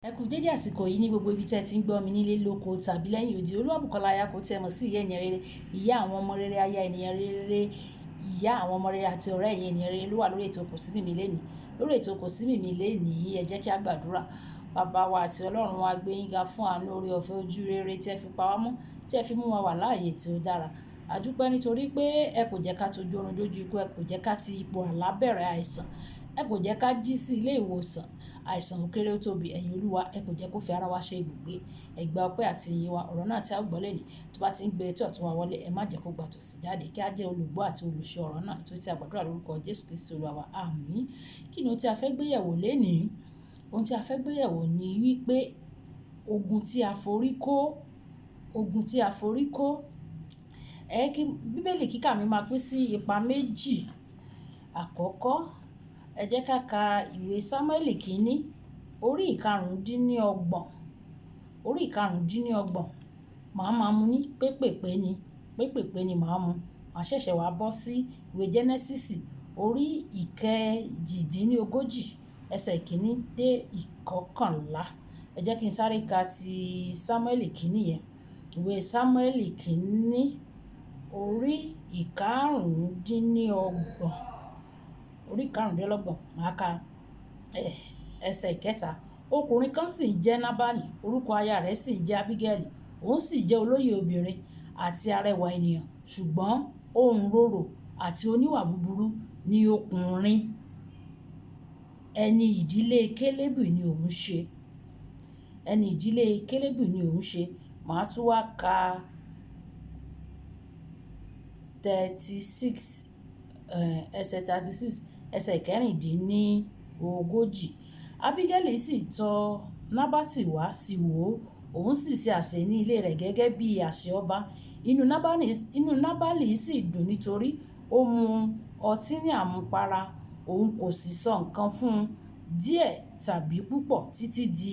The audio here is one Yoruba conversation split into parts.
Ẹ kú dédé àsìkò yìí ní gbogbo ibi tí ẹ ti ń gbọ́ mi nílé lóko tàbí lẹ́yìn odi. Olúwàbùkọ́lá aya kò tí ẹ mọ̀ sí ìyá ènìyàn rere, ìyá àwọn ọmọ rere, aya ènìyàn rere, ìyá àwọn ọmọ rere àti ọ̀rẹ́ ẹ̀yin ènìyàn rere ló wà lórí ètò Kò sí Mìmí lénìí. Lórí ètò Kò sí Mìmí lénìí, ẹ jẹ́ kí a gbàdúrà. Bàbá wa àti Ọlọ́run wa gbé yín ga fún àánú oore ọ̀fẹ́ ojú rere tí ẹ fi pa wá mọ́, tí ẹ fi mú wa wà láàyè tí ó dára. A dúpẹ́ nítorí pé ẹ kò jẹ́ ká tojú oorun dójú ikú, ẹ kò jẹ́ ká ti ipò àlá bẹ̀rẹ̀ àìsàn, ẹ kò jẹ́ ká jí sí ilé ìwòsàn àìsàn ó kéré ó tóbi. Ẹ̀yin Olúwa, ẹ kò jẹ́ kó fi ara wa ṣe ibùgbé. Ẹ gba ọpẹ́ àti ìyìn wa. Ọ̀rọ̀ náà tí a gbọ́ lẹ́yìn tó bá ti ń gbé etí ọ̀tún wa wọlé, ẹ má jẹ́ kó gba tòsì jáde, kí a jẹ́ olùgbọ́ àti olùṣe ọ̀rọ̀ náà nítorí tí a gbàdúrà lórúkọ Jésù Kristi Olúwa wa. Àmín. Kí ni ohun tí a fẹ́ gbé yẹ̀wò lénìí? Ohun tí a fẹ́ gbé yẹ̀wò ni wípé ogun tí a forí kó, ogun tí a forí kó. Kí Bíbélì kíkà mi máa pín sí ipa méjì. Àkọ́kọ́, ẹ jẹ́ ká ka ìwé Sámúẹ́lì kínní, orí ìkarùndínlọ́gbọ̀n. Orí ìkarùndínlọ́gbọ̀n. Màá máa mú ní pépèpé ni, pépèpé ni màá mú. Màá ṣẹ̀ṣẹ̀ wá bọ́ sí ìwé Jẹ́nẹ́sísì, orí ìkejìdínlógójì, ẹsẹ̀ kínní dé ìkọkànlá. Ẹ jẹ́ kí n sáré ka ti Sámúẹ́lì kínní yẹn. Ìwé Sámúẹ́lì kínní, orí ìkarùndínlọ́gbọ̀n. Orí ìkarùndínlọ́gbọ̀n. Màá ka ẹsẹ̀ ìkẹta. Ọkùnrin kan sì jẹ́ Nábálì, orúkọ aya rẹ̀ sì jẹ́ Ábígẹ́lì. Òun sì jẹ́ olóyè obìnrin àti arẹwà ènìyàn, ṣùgbọ́n ohun rorò àti oníwà búburú ni ọkùnrin. Ẹni ìdílé Kélébù ni òun ṣe. Ẹni ìdílé Kélébù ni òun ṣe. Màá tún wá ka 36, ẹsẹ̀ 36, ẹsẹ̀ kẹrìndínlógójì. Ábígẹ́lì sì tọ̀ Nábátì wá sí wò ó, òun sì ṣe àsè ní ilé rẹ̀ gẹ́gẹ́ bí àṣẹ ọba. Inú Nábálì sì dùn nítorí ó mu ọtí ní àmupara, òun kò sì sọ nǹkan fún un díẹ̀ tàbí púpọ̀ títí di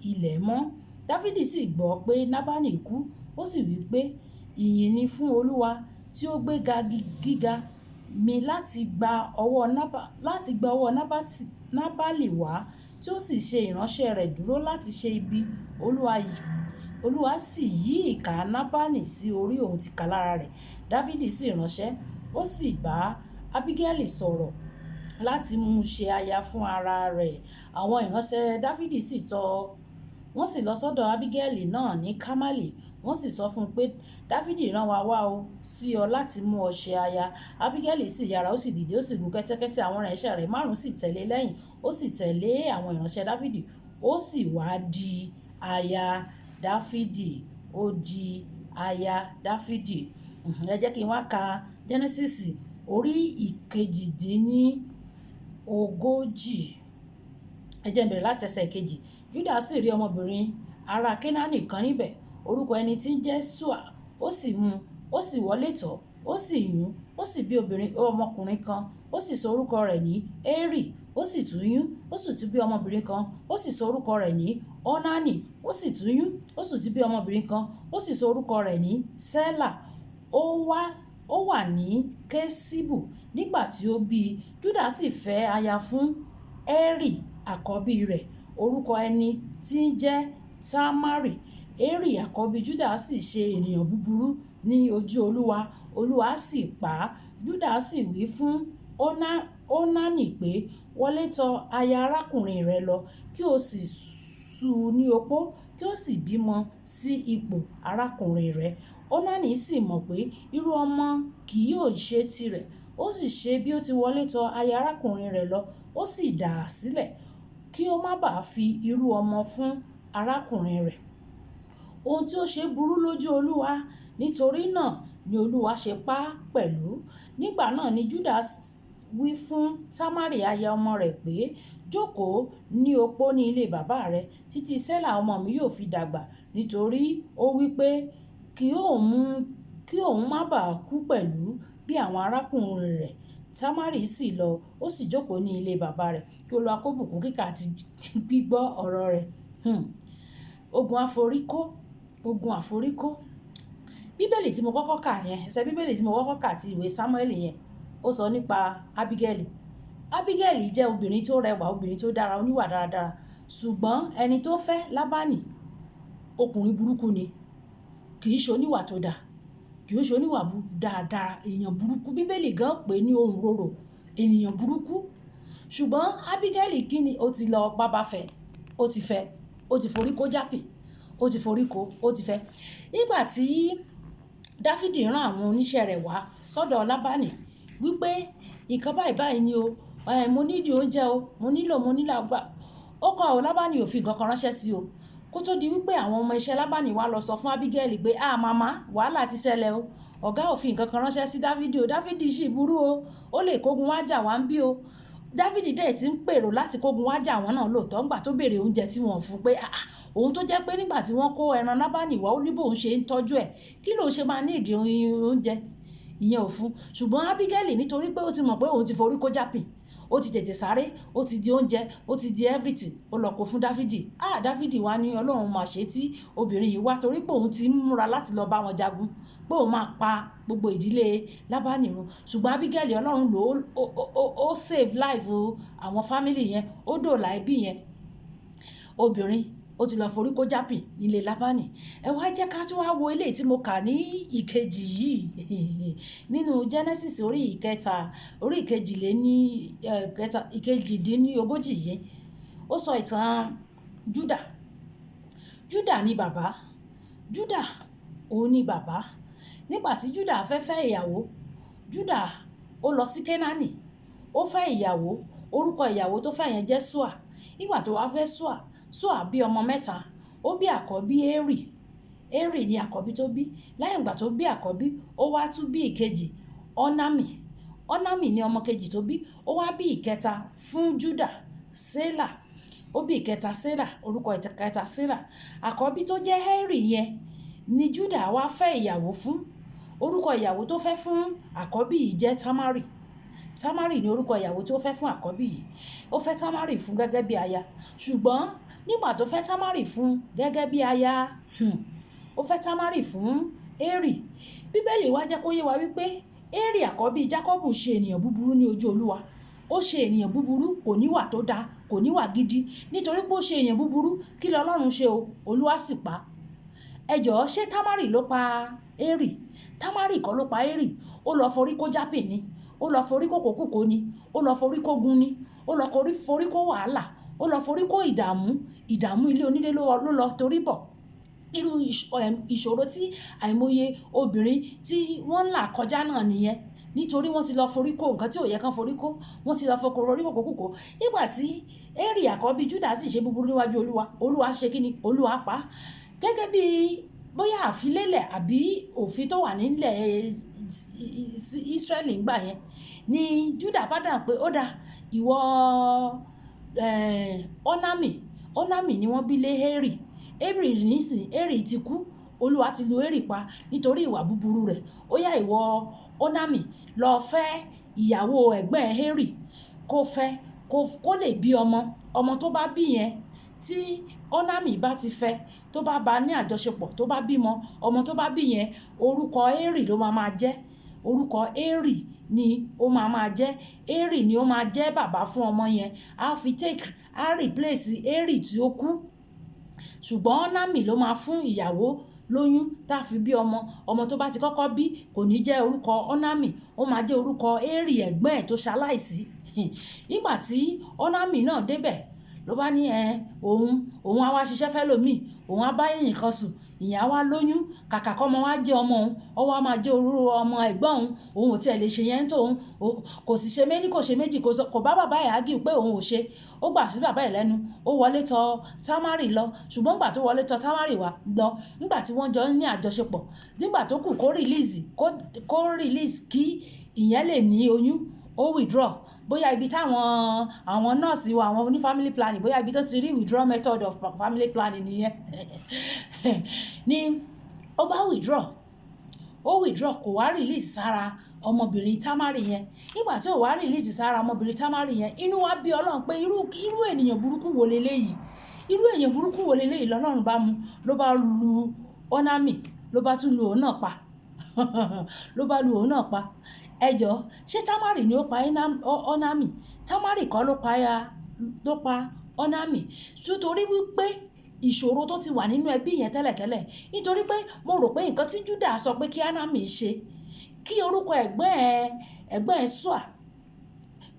ilẹ̀ mọ́. Dáfídì sì gbọ́ pé Nábálì kú, ó sì wí pé, ìyìn ni fún Olúwa tí ó gbéga gíga mi láti gba ọwọ́ Nábálì wá, tí ó sì ṣe ìránṣẹ́ rẹ̀ dúró láti ṣe ibi. Olúwa sì yí ìkà Nábálì sí orí òun tìkálára rẹ̀. Dáfídì sì ránṣẹ́, ó sì bá Ábígẹ́lì sọ̀rọ̀ láti mú un ṣe aya fún ara rẹ̀. Àwọn ìránṣẹ́ Dáfídì wọ́n sì lọ sọ́dọ̀ Ábígẹ́lì náà ní Kámálì. Wọ́n sì sọ fún un pé, Dáfídì rán wa wá o sí ọ láti mú ọ ṣe aya. Ábígẹ́lì sì yára, ó sì dìde, ó sì gun kẹ́tẹ́kẹ́tẹ́. Àwọn ìránṣẹ́ rẹ̀ 5 sì tẹ̀lé lẹ́yìn. Ó sì tẹ̀lé àwọn ìránṣẹ́ Dáfídì, ó sì wá di aya Dáfídì. Ó di aya Dáfídì. Ẹ jẹ́ kí n wá ka Jẹ́nẹ́sísì, orí ìkejìdínlógójì. Ẹ jẹ́ n bẹ̀rẹ̀ láti ẹsẹ̀ kejì. Júdà sì rí ọmọbìnrin ará Kénáánì kan níbẹ̀, orúkọ ẹni tí ń jẹ́ Ṣúà. Ó sì mú, ó sì wọlé tọ̀, ó sì yún, ó sì bí ọmọkùnrin kan, ó sì sọ orúkọ rẹ̀ ní Érì. Ó sì tún yún, ó sì tún bí ọmọbìnrin kan, ó sì sọ orúkọ rẹ̀ ní Ónánì. Ó sì tún yún, ó sì tún bí ọmọbìnrin kan, ó sì sọ orúkọ rẹ̀ ní Sélà. Ó wà ní Kéṣíbù nígbà tí ó bí i. Júdà sì fẹ́ aya fún Érì àkọ́bí rẹ̀, orúkọ ẹni tí ń jẹ́ Támárì. Érì àkọ́bí Júdà sì ṣe ènìyàn búburú ní ojú Olúwa. Olúwa sì pa á. Júdà sì wí fún Ónánì pé, wọlé tọ̀ aya arákùnrin rẹ lọ, kí o sì ṣú u ní opó, kí o sì bímọ sí ipò arákùnrin rẹ. Ónánì sì mọ̀ pé irú ọmọ kì yóò ṣe tirẹ̀. Ó sì ṣe bí ó ti wọlé tọ̀ aya arákùnrin rẹ̀ lọ, ó sì dà á sílẹ̀, kí ó má bàa fi irú ọmọ fún arákùnrin rẹ̀. Ohun tí ó ṣe burú lójú Olúwa, nítorí náà ni Olúwa ṣe pa á pẹ̀lú. Nígbà náà ni Júdà wí fún Támárì aya ọmọ rẹ̀ pé, jókòó ní opó ní ilé bàbá rẹ títí Sélà ọmọ mi yóò fi dàgbà, nítorí ó wí pé, kí òun má bàa kú pẹ̀lú bí àwọn arákùnrin rẹ̀. Támárì sì lọ, ó sì jókòó ní ilé bàbá rẹ̀. Kí Olúwa kó bùkún kíkà àti gbígbọ́ ọ̀rọ̀ rẹ̀. Ogun àforíkó, ogun àforíkó. Bíbélì tí mo kọ́kọ́ kà yẹn, ẹsẹ̀ Bíbélì tí mo kọ́kọ́ kà ti ìwé Sámúẹ́lì yẹn, ó sọ nípa Ábígẹ́lì. Ábígẹ́lì jẹ́ obìnrin tó rẹwà, obìnrin tó dára, oníwà dáradára. ṣùgbọ́n ẹni tó fẹ́ Lábánì ọkùnrin burúkú ni, kì í ṣe oníwà tó dáa, kì í ṣe oníwà dáadáa, èèyàn burúkú. Bíbélì gan pè ní ohun rorò, ènìyàn burúkú. Ṣùgbọ́n Ábígẹ́lì kí ni ó ti lọ bábá fẹ́, ó ti fẹ́, ó ti forí kó jápì, ó ti forí kó, ó ti fẹ́. Nígbà tí Dáfídì rán àwọn oníṣẹ́ rẹ̀ wá sọ́dọ̀ Lábánì wípé nǹkan báyìí báyìí ni o, mo nídìí oúnjẹ o, mo nílò àgbà. Ó kọ̀ ọ́, Lábánì ò fi nǹkan kan ránṣẹ́ sí o. Kó tó di wípé àwọn ọmọ iṣẹ́ Lábánì wá lọ sọ fún Ábígẹ́lì pé màmá, wàhálà ti ṣẹlẹ̀ o, ọ̀gá ò fi nǹkan kan ránṣẹ́ sí Dáfídì o, Dáfídì sì burú o, ó lè kógun wá jà wá ń bí o. Dáfídì dẹ̀ ti ń pèrò láti kógun wá jà wọ́n náà lóòótọ́, ńgbà tó béèrè oúnjẹ tí wọ́n fún pé òun tó jẹ́ pé nígbà tí wọ́n kó ẹran Lábánì wá, ó ní bóun ṣe ń tọ́jú ẹ̀, kí ló ṣe máa ní ìdí oúnjẹ ìyẹn ò fún. Ṣùgbọ́n Ábígẹ́lì nítorí pé ó ti mọ̀ pé òun ti forí kó jápì, ó ti tètè sáré, ó ti di oúnjẹ, ó ti di everything, ó lọ kó fún Dáfídì. Dáfídì wá ní Ọlọ́run máa ṣe tí obìnrin yìí wá, torí pé òun ti ń múra láti lọ bá wọn jagun, pé òun máa pa gbogbo ìdílé Lábánì run. Ṣùgbọ́n Ábígẹ́lì Ọlọ́run lò ó save life àwọn family yẹn, ó dòòlà ẹbí yẹn. Obìnrin ó ti lọ forí kó jápì nílé Lábánì. Ẹ wá jẹ́ ká tún wá wo eléyìí tí mo kà ní ìkejì yìí nínú Genesis orí ìkejìdínlógójì yìí. Ó sọ ìtàn Júdà. Júdà ni bàbá. Júdà òun ni bàbá. Nígbà tí Júdà fẹ́ ìyàwó, Júdà ó lọ sí Kénáánì, ó fẹ́ ìyàwó, orúkọ ìyàwó tó fẹ́ yẹn jẹ́ Ṣúà. Nígbà tó wá fẹ́ Ṣúà bí ọmọ mẹ́ta, ó bí àkọ́bí Érì. Érì ni àkọ́bí tó bí. Lẹ́yìn ìgbà tó bí àkọ́bí, ó wá tún bí ìkejì, Ọ́námì. Ọ́námì ni ọmọ kejì tó bí. Ó wá bí ìkẹta fún Júdà, Sélà. Ó bí ìkẹta Sélà, orúkọ ìkẹta Sélà. Àkọ́bí tó jẹ́ Érì yẹn ni Júdà wá fẹ́ ìyàwó fún. Orúkọ ìyàwó tó fẹ́ fún àkọ́bí yìí jẹ́ Támárì. Támárì ni orúkọ ìyàwó tí ó fẹ́ fún àkọ́bí yìí. Ó fẹ́ Támárì fún gẹ́gẹ́ bí aya. Ṣùgbọ́n nígbà tó fẹ́ Támárì fún gẹ́gẹ́ bí aya, ó fẹ́ Támárì fún Érì. Bíbélì wá jẹ́ kó yé wa wípé Érì àkọ́bí Jákọ́bù ṣe ènìyàn búburú ní ojú Olúwa. Ó ṣe ènìyàn búburú, kò níwà tó dáa, kò níwà gidi. Nítorí pé ó ṣe ènìyàn búburú, kí lọ Ọlọ́run ṣe o? Olúwa sì pa. Ẹ jọ̀ọ́, ṣé Támárì ló pa Érì? Támárì kọ́ ló pa Érì. Ó lọ forí kó jápì ni, ó lọ forí kó kòkúkò ni, ó lọ forí kó gun ni, ó lọ forí kó wàhálà, ó lọ forí kó ìdààmú ilé onílé ló lọ torí bọ̀. Irú ìṣòro tí àìmọye obìnrin tí wọ́n ń là kọjá náà nìyẹn, nítorí wọ́n ti lọ forí kó nǹkan tí ò yẹ kán forí kó, wọ́n ti lọ forí kó kòkúkò. Nígbà tí Érì àkọ́bí Júdà sì ṣe búburú níwájú Olúwa, Olúwa ṣe kí ni? Olúwa pa. Gẹ́gẹ́ bí bóyá àfilélẹ̀ àbí òfin tó wà nílẹ̀ Ísírẹ́lì ńgbà yẹn ni Júdà bá dà pé ó dáa, ìwọ Ọ́námì ni wọ́n bí lé Érì. Érì nísìn, Érì ti kú, Olúwa ti lu Érì pa nítorí ìwà búburú rẹ̀. Ó yá ìwọ Ọ́námì lọ fẹ́ ìyàwó ẹ̀gbọ́n Érì, kó fẹ́ kó lè bí ọmọ tó bá bí yẹn, tí Ọ́námì bá ti fẹ́, tó bá bá ní àjọṣepọ̀, tó bá bímọ, ọmọ tó bá bí yẹn orúkọ Érì ló máa jẹ́. Orúkọ Érì ni ó máa jẹ́. Érì ni ó máa jẹ́ bàbá fún ọmọ yẹn. Á replace Érì tí ó kú. Ṣùgbọ́n Ọ́námì ló máa fún ìyàwó lóyún tá fi bí ọmọ tó bá ti kọ́kọ́ bí kò ní jẹ́ orúkọ Ọ́námì, ó máa jẹ́ orúkọ Érì ẹ̀gbọ́n ẹ̀ tó ṣaláìsí. Nígbà tí Ọ́námì náà débẹ̀, ló bá ní òun á wá ṣiṣẹ́ fẹ́ lòmíì, òun á bá èèyàn kan sùn, ìyẹn á wá lóyún, kàkà kọ́ ọmọ wá jẹ́ ọmọ òun, ọwọ́ á máa jẹ́ orú ọmọ ẹ̀gbọ́n òun ò tiẹ̀ lè ṣe yẹn tó òun, kò sì ṣe méní kò ṣe méjì, kò bá bàbá ẹ̀ ágì pé òun ò ṣe, ó gbà sí bàbá ẹ̀ lẹ́nu, ó wọlé tọ̀ Támárì lọ. Ṣùgbọ́n nígbà tó wọlé tọ̀ Támárì wá lọ, nígbà tí wọ́n jọ ní àjọṣepọ̀, nígbà tó kù kó release kí ìyẹn lè ní oyún, ó withdraw. Bóyá ibi táwọn nọ́ọ̀sì wa, àwọn oní family planning, bóyá ibi tó ti rí withdraw method of family planning nìyẹn ni ó bá withdraw kò wá release sára ọmọbìnrin Támárì yẹn. Nígbà tí ò wá release sára ọmọbìnrin Támárì yẹn, inú wa bí Ọlọ́run pé irú ènìyàn burúkú wo leléyìí, irú èèyàn burúkú wo leléyìí. lọ́lọ́run bá mú, ló bá lu Ọ́námì, ló bá tún lu òun náà pa ló bá lu òun náà pa. Ẹ jọ̀ọ́, ṣé Támárì ni ó pa Ọ́námì? Támárì kọ́ ló pa ọ́námì nítorí wípé ìṣòro tó ti wà nínú ẹbí yẹn tẹ́lẹ̀tẹ́lẹ̀. Nítorí pé mo rò pé nǹkan tí Júdà sọ pé kí ọ́námì ṣe, kí orúkọ ẹ̀gbọ́n ẹ̀ Ṣúà,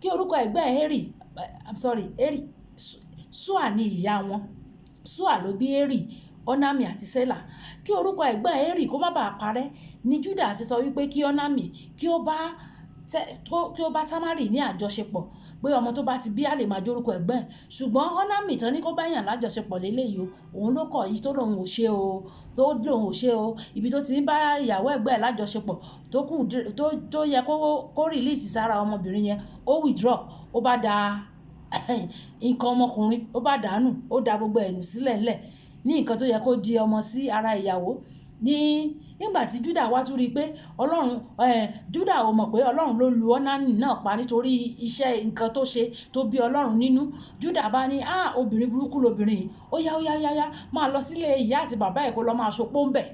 kí orúkọ ẹ̀gbọ́n ẹ̀ Eri, Ṣúà ni ìyá wọn, Ṣúà ló bí Eri, ọ́námì àti Sélà. Kí orúkọ ẹ̀gbọ́n Eri kó má bàa parẹ́ ni Júdà ṣe sọ wípé kí ọ́námì kí ó bá Támárì ní àjọṣepọ̀, pé ọmọ tó bá ti bí á lè máa jórúkọ ẹ̀gbọ́n ẹ̀. Ṣùgbọ́n ọ́námì tán ní kó bá yàn lájọṣepọ̀ léléyìí o, òun ló kọ̀ yìí tó lòun ò ṣe o, ibi tó ti ń bá ìyàwó ẹ̀gbọ́n ẹ̀ lájọṣepọ̀ tó yẹ kó rìlíìsì sára ọmọbìnrin yẹn, ó withdraw, ó bá da nǹkan ọmọkùnrin, ó bá dànù, ó da gbogbo ẹ̀nù sílẹ̀ ńlẹ̀ ní nǹkan tó yẹ kó di ọmọ sí ara ìyàwó. Nígbà tí Júdà wá tún rí i pé Júdà ò mọ̀ pé Ọlọ́run ló lu ọ́námì náà pa nítorí iṣẹ́ nǹkan tó ṣe tó bí Ọlọ́run nínú. Júdà bá ní obìnrin burúkú lobìnrin yìí, ó yá máa lọ sílé ìyá àti bàbá ẹ̀ kó lọ máa ṣopó ń bẹ̀,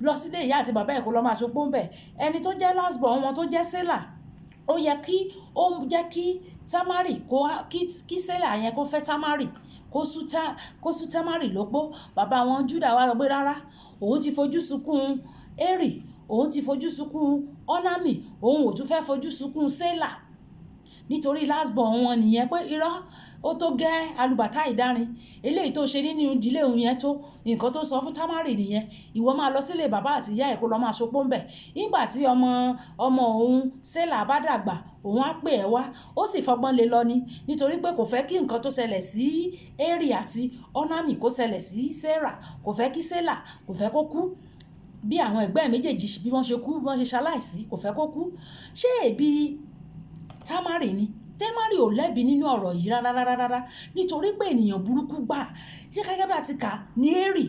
lọ sílé ìyá àti bàbá ẹ̀ kó lọ máa ṣopó ń bẹ̀. Ẹni tó jẹ́ last born wọn tó jẹ́ Sélà, ó yẹ kí ó jẹ́ kí Támárì kí Sélà yẹn kó fẹ́ Támárì, kó sú Támárì lópó. Bàbá wọn Júdà wá lọ pé rárá, òun ti fojú sunkún Eri, òun ti fojú sunkún ọ́námì, òun ò tún fẹ́ fojú sunkún Sélà nítorí last born wọn nìyẹn, pé irọ́ ó tó gẹ́ alùbàtà ìdárin, eléyìí tó ṣe nínú ìdílé òun yẹn tó nǹkan tó sọ fún Támárì nìyẹn, ìwọ máa lọ sílé bàbá àti ìyá ẹ̀ kó lọ máa ṣopó ń bẹ̀. Nígbà tí ọmọ òun Sélà bá dàgbà, òun á pè ẹ́ wá, ó sì fọgbọ́n lé lọ ni, nítorí pé kò fẹ́ kí nǹkan tó ṣẹlẹ̀ sí Eri àti ọ́námì kó ṣẹlẹ̀ sí Sélà, kò fẹ́ kí Sélà, kò fẹ́ kó kú bí àwọn ẹ̀gbọ́n ẹ̀ méjèèjì bí wọ́n ṣe kú, bí wọ́n ṣe ṣaláìsí, kò fẹ́ kó kú. Ṣé ẹ̀bi Támárì ni? Támárì ò lẹ́bi nínú ọ̀rọ̀ yìí rárá, nítorí pé ènìyàn burúkú gbà. Ṣé gẹ́gẹ́ bá ti kà ní Eri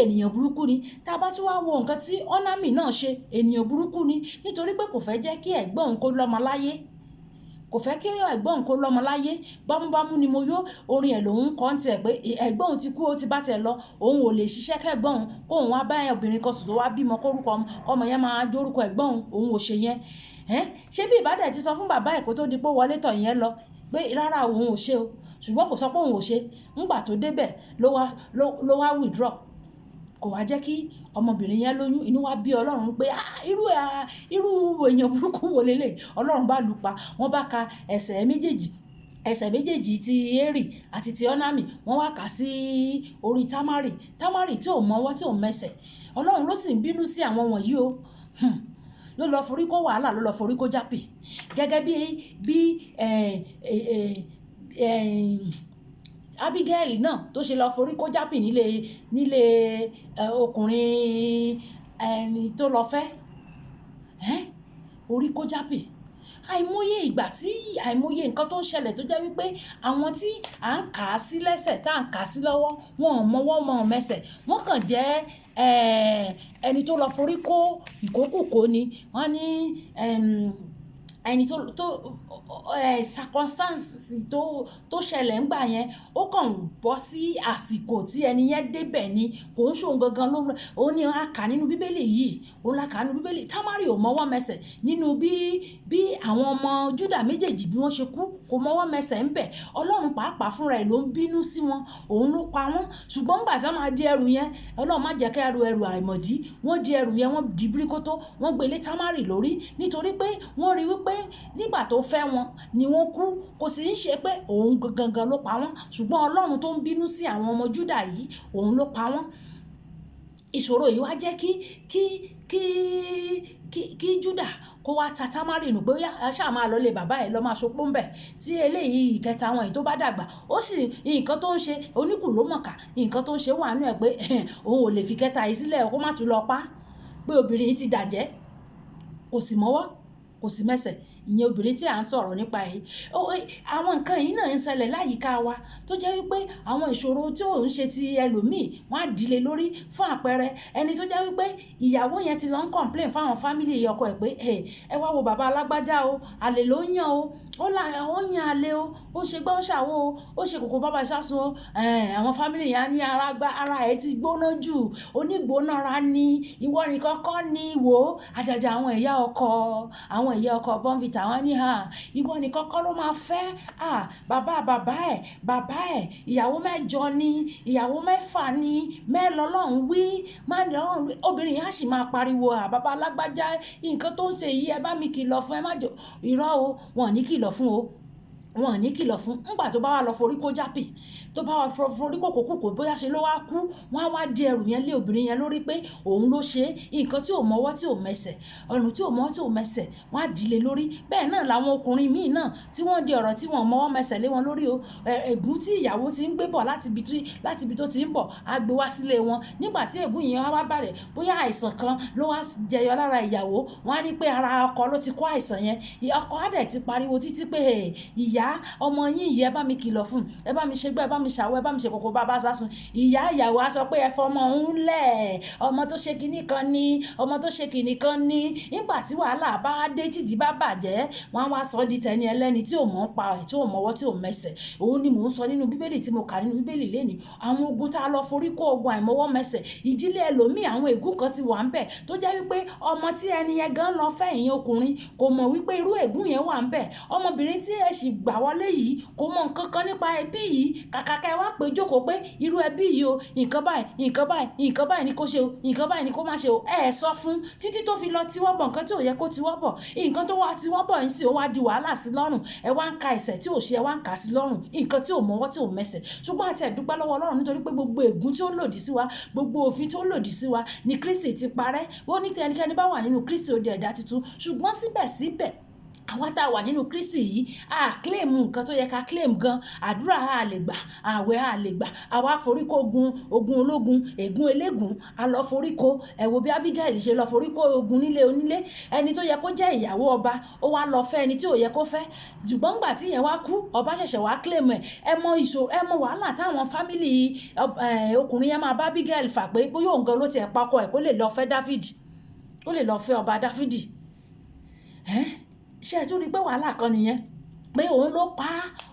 ènìyàn burúkú ni. Tá a bá tún wá wo nǹkan tí ọ́námì náà ṣe, ènìyàn burúkú ni, nítorí pé kò fẹ́ jẹ́ kí ẹ̀gbọ́n òun kó lọ́mọ láyé, kò fẹ́ kí ẹ̀gbọ́n òun kó lọ́mọ láyé. Bámúbámú ni mo yó, orin ẹ̀ lòun kọ́ ń tiẹ̀ pé ẹ̀gbọ́n òun ti kú, ó ti bá tiẹ̀ lọ, òun ò lè ṣiṣẹ́ kẹ́gbọ́n òun, kóun wá bá obìnrin kan sùn tó wá bímọ kórúkọ ọmọ yẹn máa jórúkọ ẹ̀gbọ́n òun ò ṣe yẹn. Ṣé bí ìbádẹ́ ti sọ fún bàbá ẹ̀ kó tó di pé wọlé tọ̀ yẹn lọ pé rárá òun ò ṣe o, ṣùgbọ́n kò sọ pé òun ò ṣe. Ńgbà tó débẹ̀ ló wá withdraw, kò wá jẹ́ kí ọmọbìnrin yẹn lóyún. Inú wa bí Ọlọ́run pé irú èèyàn burúkú wo lélẹ̀. Ọlọ́run bá lù pa, wọ́n bá ka ẹsẹ̀ méjèèjì ti Eri àti ti ọ́námì, wọ́n wá kà sí orí Támárì tí ò mọ́wọ́ tí ò mẹsẹ̀. Ọlọ́run ló sì ń bínú sí àwọn wọ̀nyí o, ló lọ forí kó wàhálà, ló lọ forí kó jápè. Gẹ́gẹ́ bí Abigail náà tó ṣe lọ forí kó jápè nílé ọkùnrin tó lọ fẹ́, orí kó jápè. Àìmọye ìgbà tí àìmọye nǹkan tó ń ṣẹlẹ̀ tó jẹ́ wípé àwọn tí à ń kà á sí lẹ́sẹ̀ tá à ń kà á sí lọ́wọ́, wọn ò mọwọ́ wọn ò mẹsẹ̀, wọ́n kàn jẹ́ ẹni tó lọ forí kó ìkókùkó ni. Wọ́n ní ẹni tó circumstance tó ṣẹlẹ̀ ńgbà yẹn, ó kàn bọ́ sí àsìkò tí ẹni yẹn débẹ̀ ni, kò ń ṣòun gangan ló ó ní a kà nínú bíbélì yìí, òun la kà nínú bíbélì. Támárì ò mọwọ́ mẹsẹ̀ nínú bí àwọn ọmọ Júdà méjèèjì bí wọ́n ṣe kú, kò mọwọ́ mẹsẹ̀ ń bẹ̀. Ọlọ́run pàápàá fúnra ẹ̀ ló ń bínú sí wọn, òun ló pa wọ́n. Ṣùgbọ́n ńgbà tí wọ́n máa di ẹrù yẹn, Ọlọ́run má jẹ́ kí ẹrù àìmọ̀dí, wọ́n di ẹrù yẹn, wọ́n di bíríkótó, wọ́n gbé lé Támárì lórí, nítorí pé wọ́n rí wípé nígbà tó fẹ́ wọn ni wọ́n kú. Kò sì ń ṣe pé òun gangan ló pa wọ́n, ṣùgbọ́n Ọlọ́run tó ń bínú sí àwọn ọmọ Júdà yìí, òun ló pa wọ́n. Ìṣòro yìí wá jẹ́ kí Júdà kó wá ta Támárì nù pé ṣáà máa lọ lé bàbá ẹ̀ lọ máa ṣopó ń bẹ̀. Tí eléyìí ìkẹta wọn yìí tó bá dàgbà, ó sì nǹkan tó ń ṣe oníkù ló mọ̀ọ́kà, nǹkan tó ń ṣe wà nínú ẹ̀ pé òun ò lè fi kẹta yìí sílẹ̀ kó má tún lọ pa, pé obìnrin yìí ti dàjẹ́, kò sì mọ́wọ́, kò sì mẹsẹ̀. Ìyẹn obìnrin tí à ń sọ̀rọ̀ nípa yìí. Àwọn nǹkan yìí náà ń ṣẹlẹ̀ láyìíká wa tó jẹ́ wípé àwọn ìṣòro tí ò ń ṣe ti ẹlòmíì wọ́n á dìle lórí. Fún àpẹẹrẹ, ẹni tó jẹ́ wípé ìyàwó yẹn ti lọ ń complain fún àwọn fámìlì ọkọ ẹ̀ pé ẹ wá wo bàbá alágbájá o, àlè ló ń yàn o, ó yan àlè o, ó ṣe gbọ́ ṣàwo o, ó ṣe kòkó bàbá ìṣàsùn o. Àwọn fámìlì yẹn á ní ara ẹ̀ ti gbóná jù, onígbónára ni, ìwọ nìkan kọ́ ni, wò ó. Àjàjà àwọn ìyá ọkọ bọ́ǹfìtà ìta wọn ní ìwọ nìkan kọ́ ló máa fẹ́ bàbá ẹ̀ ìyàwó mẹ́jọ ni ìyàwó mẹ́fà ni mẹ́lọ́lọ́run wí obìnrin yẹn á sì máa pariwo bàbá alágbájá nǹkan tó ń ṣe yìí ẹ bá mi kìlọ̀ fún ẹ má jò irọ́ o wọn ò ní kìlọ̀ fún o wọn ò ní kìlọ̀ fún ńgbà tó bá wà lọ forí kó jápè tó bá wà forí kó kòkó bóyá ṣe ló wá kú wọn á wá di ẹrù yẹn lé obìnrin yẹn lórí pé òun ló ṣe nǹkan tí ò mọwọ́ tí ò mẹsẹ̀ ọ̀run tí ò mọwọ́ tí ò mẹsẹ̀ wọn á dìle lórí bẹ́ẹ̀ náà làwọn ọkùnrin míì náà tí wọ́n di ọ̀rọ̀ tí wọ́n mọwọ́ mẹsẹ̀ lé wọn lórí o ègún tí ìyàwó ti ń gbé bọ̀ láti ibi tó ti ń bọ̀ á gbé wá sílé wọn nígbà tí ègún yẹn wá bàrẹ̀ bóyá àìsàn kan ló wá jẹyọ lára ìyàwó wọn á ní pé ara ọkọ ló ti kó àìsàn yẹn ọkọ á dẹ̀ ti pariwo títí pé ìyá ọmọ yín yìí ẹ bá mi kìlọ̀ fún ẹ bá mi ṣe gbọ́ ẹ bá mi ṣàwọ́ ẹ bá mi ṣe kókó bá sásùn ìyá ìyàwó á sọ pé ẹ fọmọ òun lẹ̀ ọmọ tó ṣe kinní kan ní ọmọ tó ṣe kinní kan ní nígbà tí wàhálà bá dé tìdí bá bàjẹ́ wọn á wá sọ di tẹni ẹlẹ́ni tí ò mọ̀ ń pa ẹ̀ tí ò mọwọ́ tí ò mẹsẹ̀ òun ni mò ń sọ nínú bíbélì tí mo kà nínú bíbélì lénìí àwọn ogun tá a lọ forí kó ogun àìmọwọ́ mẹsẹ̀ ìdílé ẹlòmíì àwọn ègún kan ti wà ń bẹ̀ tó jẹ́ wípé ọmọ tí ẹni yẹn gan lọ fẹ́ ìyẹn ọkùnrin kò mọ̀ wípé irú ègún yẹn wà ń bẹ̀ ọmọbìnrin tí ẹ sì gbà wọlé yìí kò mọ̀ nǹkan kan nípa ẹbí yìí kàkà kẹ́ wá pé jókòó pé irú ẹbí yìí o nǹkan báyìí ni kó ṣe o nǹkan báyìí ni kó má ṣe o ẹ sọ fún títí tó fi lọ tiwọ́ bọ̀ nǹkan tí ò yẹ kó tiwọ́ bọ̀ nǹkan tó wá tiwọ́ bọ̀ ń sì ó wá di wàhálà sí lọ́rùn ẹ wá ń ka ẹ̀ṣẹ̀ tí ò ṣe ẹ wá ń kà sí lọ́rùn nǹkan tí ò mọwọ́ tí ò mẹsẹ̀ ṣùgbọ́n àti ẹ̀dúpẹ́ lọ́wọ́ Ọlọ́run nítorí pé gbogbo ègún tí ó lòdì sí wa gbogbo òfin tó lòdì sí wa ni Kristi ti parẹ́ ó ní ẹnikẹ́ni bá wà nínú Kristi ó di ẹ̀dá tuntun ṣùgbọ́n síbẹ̀síbẹ̀ àwa tá a wà nínú Kristi yìí a claim nǹkan tó yẹ ká claim gan àdúrà a lè gbà àwẹ̀ a lè gbà àwa foríkó ogun ológun ègún elégún a lọ foríkó ẹ wo bí Abigail ṣe lọ foríkó ogun nílé onílé ẹni tó yẹ kó jẹ́ ìyàwó ọba ó wá lọ fẹ́ ẹni tí ò yẹ kó fẹ́ ṣùgbọ́n ńgbà tí ìyẹn wá kú ọba ṣẹ̀ṣẹ̀ wá claim ẹ mọ wàhálà táwọn fámìlì ọkùnrin yẹn máa bá Abigail fà pé bóyá òun gan ló tiẹ̀ pakọ ẹ̀ kó lè lọ fẹ́ Dáfídì kó lè lọ fẹ́ ọba Dáfídì ṣé ẹ tún rí pé wàhálà kan nìyẹn pé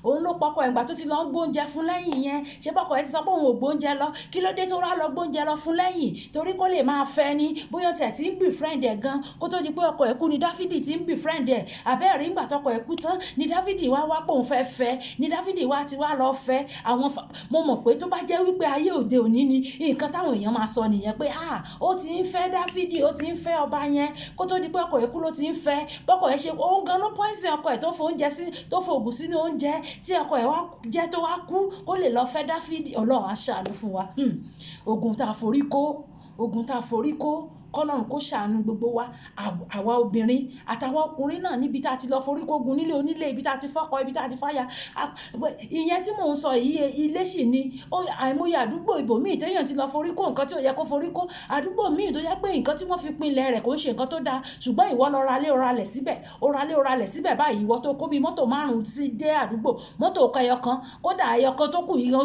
òun ló pọkọ ẹ̀gbà tó ti lọ ń gbóúnjẹ fún lẹ́yìn yẹn ṣé bọ́kọ ẹ ti sọ pé òun ò gbóúnjẹ lọ kí ló dé tó rà lọ gbóúnjẹ lọ fún lẹ́yìn torí kó lè máa fẹ́ ni bóyá tẹ̀ tí ń befriend ẹ̀ gan kó tó di pé ọkọ ẹ̀ kú ni Dáfídì ti ń befriend ẹ̀ àbẹ́ẹ̀rí ńgbà tọkọ ẹ̀ kú tán ni Dáfídì wá pé òun fẹ́ ni Dáfídì wá ti wá lọ fẹ́ àwọn mo mọ̀ pé tó bá jẹ́ wípé ayé òde òní ni nǹkan táwọn èèyàn máa sọ nìyẹn pé ó ti ń fẹ́ Dáfídì ó ti ń fẹ́ ọba yẹn kó tó di pé ọkọ ẹ̀ kú ló ti ń fẹ́ bọ́kọ ẹ̀ ṣe òun gan ló poison ọkọ ẹ̀ tó fo oúnjẹ sí tó fo ògùn sínú oúnjẹ tí ọkọ ẹ̀ wá jẹ́ tó wá kú kó lè lọ fẹ́ Dáfídì Ọlọ́run á ṣàánú fún wa ogun tá a forí kó kọ́lọ́run kó ṣàánú gbogbo wa àwa obìnrin àtàwọn ọkùnrin náà níbi tá a ti lọ foríkógun nílé onílé ibi tá a ti fọ́kọ ibi tá a ti fáya ìyẹn tí mò ń sọ yìí ilé sì ni àìmọye àdúgbò ibòmíì téèyàn ti lọ foríkó nǹkan tí ò yẹ kó foríkó àdúgbò míì tó yẹ pé nǹkan tí wọ́n fi pinlẹ̀ rẹ̀ kò ń ṣe nǹkan tó dáa ṣùgbọ́n ìwọ lọ ralé síbẹ̀ báyìí ìwọ tó kó bí mọ́tò 5 sí dé àdúgbò mọ́tò ẹyọkan kódà ẹyọkan tó kù yìí ó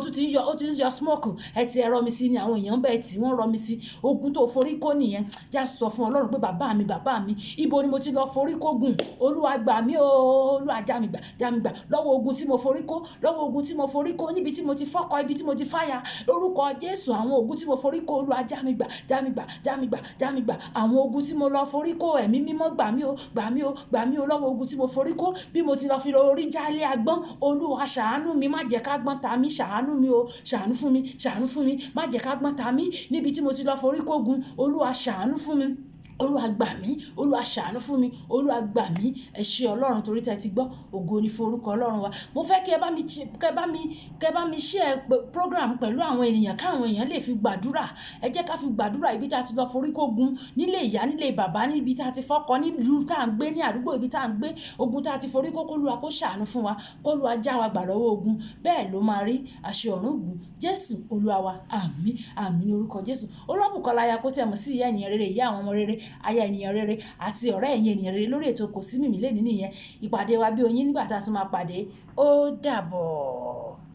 ti ń yọ smoke ẹ ti ẹ̀rọ mi sí ni àwọn èèyàn bẹ́ẹ̀ tí wọ́n rọ mi sí ogun tó foríkó nìyẹn já sọ fún Ọlọ́run pé bàbá mi ibo ni mo ti lọ foríkógun Olúwa gbà mí o Olúwa já mi gbà lọ́wọ́ ogun tí mo foríkó níbi tí mo ti fọ́kọ ibi tí mo ti fáya lórúkọ Jésù àwọn ogun tí mo foríkó Olúwa já mi gbà àwọn ogun tí mo lọ foríkó ẹ̀mí mímọ́ gbà mí o lọ́wọ́ ogun tí mo foríkó bí mo ti lọ fi orí jálé agbọ́n Olúwa ṣàánú mi má jẹ́ ká gbọ́n ta mí ṣàánú mi o ṣàánú fún mi má jẹ́ ká gbọ́n ta mí níbi tí mo ti lọ foríkógun Olúwa ṣàánú fún mi Olúwa gbà mí Olúwa ṣàánú fún mi Olúwa gbà mí ẹ ṣé Ọlọ́run torí tẹ́ ti gbọ́ ògo ni fún orúkọ Ọlọ́run wa mo fẹ́ kí ẹ bá mi share program pẹ̀lú àwọn ènìyàn káwọn èèyàn lè fi gbàdúrà ẹ jẹ́ ká fi gbàdúrà ibi tá a ti lọ foríkógun nílé ìyá nílé bàbá níbi tá a ti fọ́kọ nílùú tá à ń gbé ní àdúgbò ibi tá à ń gbé ogun tá a ti foríkó k'Olúwa kó ṣàánú fún wa k'Olúwa já wa gbà lọ́wọ́ ogun bẹ́ẹ̀ ló máa rí àṣẹ ọ̀run gùn Jésù Olúwa wa àmín ní orúkọ Jésù Olúwabùkọ́lá aya kó tẹ̀ mọ́ sí ìyá ènìyàn rere ìyá àwọn ọmọ rere aya ènìyàn rere àti ọ̀rẹ́ ẹ̀yin ènìyàn rere lórí ètò Kò sí Mìmí lẹ́ni nìyẹn ìpàdé wa bí oyin nígbà tá a tún máa pàdé ó dàbọ̀.